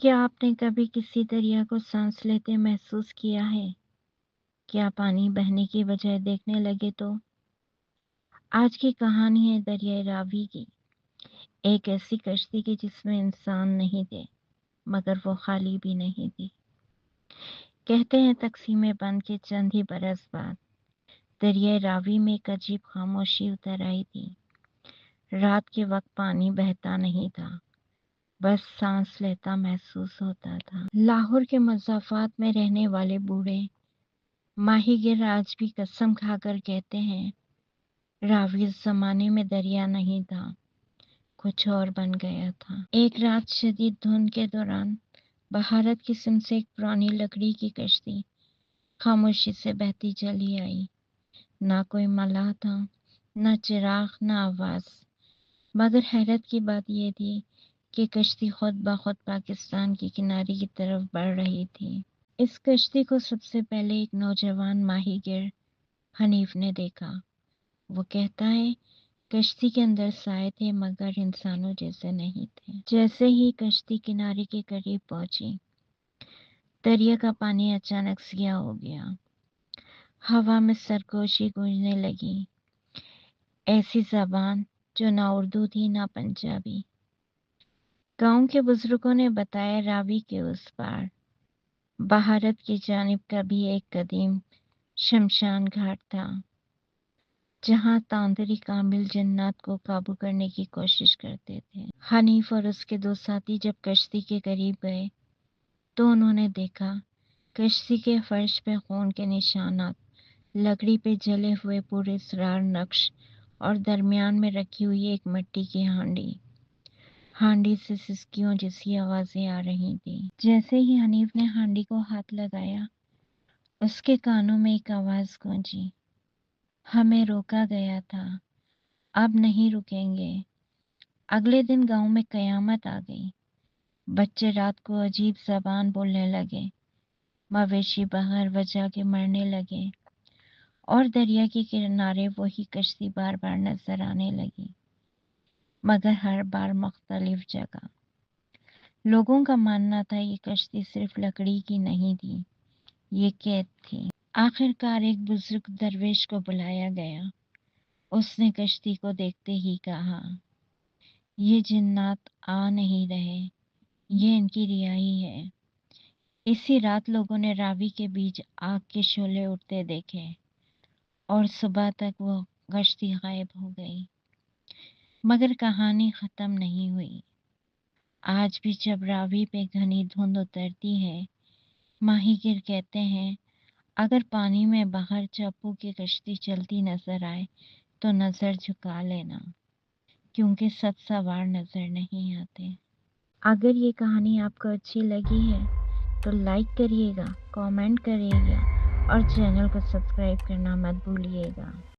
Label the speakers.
Speaker 1: क्या आपने कभी किसी दरिया को सांस लेते महसूस किया है? क्या पानी बहने की बजाय देखने लगे तो? आज की कहानी है दरियाई रावी की, एक ऐसी कश्ती की जिसमें इंसान नहीं थे, मगर वो खाली भी नहीं थी। कहते हैं तकसीम बंद के चंद ही बरस बाद दरियाई रावी में एक अजीब खामोशी उतर आई थी। रात के वक्त पानी बहता नहीं था, बस सांस लेता महसूस होता था। लाहौर के मज़ाफ़ात में रहने वाले बूढ़े माहीगीर आज भी कसम खाकर कहते हैं, रावी उस जमाने में दरिया नहीं था, कुछ और बन गया था। एक रात शदीद धुंध के दौरान बहारत किस्म से एक पुरानी लकड़ी की कश्ती खामोशी से बहती चली आई। ना कोई मलाह था, ना चिराग, ना आवाज, मगर हैरत की बात यह थी कि कश्ती खुद ब खुद पाकिस्तान के किनारे की तरफ बढ़ रही थी। इस कश्ती को सबसे पहले एक नौजवान माहीगीर हनीफ ने देखा। वो कहता है, कश्ती के अंदर साए थे मगर इंसानों जैसे नहीं थे। जैसे ही कश्ती किनारे के करीब पहुंची, दरिया का पानी अचानक सिया हो गया। हवा में सरगोशी गूंजने लगी, ऐसी जबान जो ना उर्दू थी ना पंजाबी। गांव के बुजुर्गों ने बताया, रावी के उस पार बहारत की जानिब का भी एक कदीम शमशान घाट था, जहां तांत्रिक कामिल जन्नत को काबू करने की कोशिश करते थे। हनीफ और उसके दो साथी जब कश्ती के करीब गए तो उन्होंने देखा, कश्ती के फर्श पे खून के निशानात, लकड़ी पे जले हुए पूरे सरार नक्श और दरमियान में रखी हुई एक मिट्टी की हांडी से सिसकियों जैसी आवाजें आ रही थी। जैसे ही हनीफ ने हांडी को हाथ लगाया, उसके कानों में एक आवाज गूंजी, हमें रोका गया था, अब नहीं रुकेंगे। अगले दिन गांव में कयामत आ गई। बच्चे रात को अजीब जबान बोलने लगे, मवेशी बगैर वजह के मरने लगे और दरिया के किनारे वही कश्ती बार बार नजर आने लगी, मगर हर बार मुख्तलिफ जगह। लोगों का मानना था ये कश्ती सिर्फ लकड़ी की नहीं थी, ये कैद थी। आखिरकार एक बुजुर्ग दरवेश को बुलाया गया। उसने कश्ती को देखते ही कहा, ये जिन्नात आ नहीं रहे, ये इनकी रिहाई है। इसी रात लोगों ने रावी के बीच आग के शोले उठते देखे और सुबह तक वो कश्ती गायब हो गई। मगर कहानी खत्म नहीं हुई। आज भी जब रावी पे घनी धुंध उतरती है, माहीगीर कहते हैं, अगर पानी में बाहर चप्पू की कश्ती चलती नजर आए तो नजर झुका लेना, क्योंकि सब सवार नजर नहीं आते। अगर ये कहानी आपको अच्छी लगी है तो लाइक करिएगा, कमेंट करिएगा और चैनल को सब्सक्राइब करना मत भूलिएगा।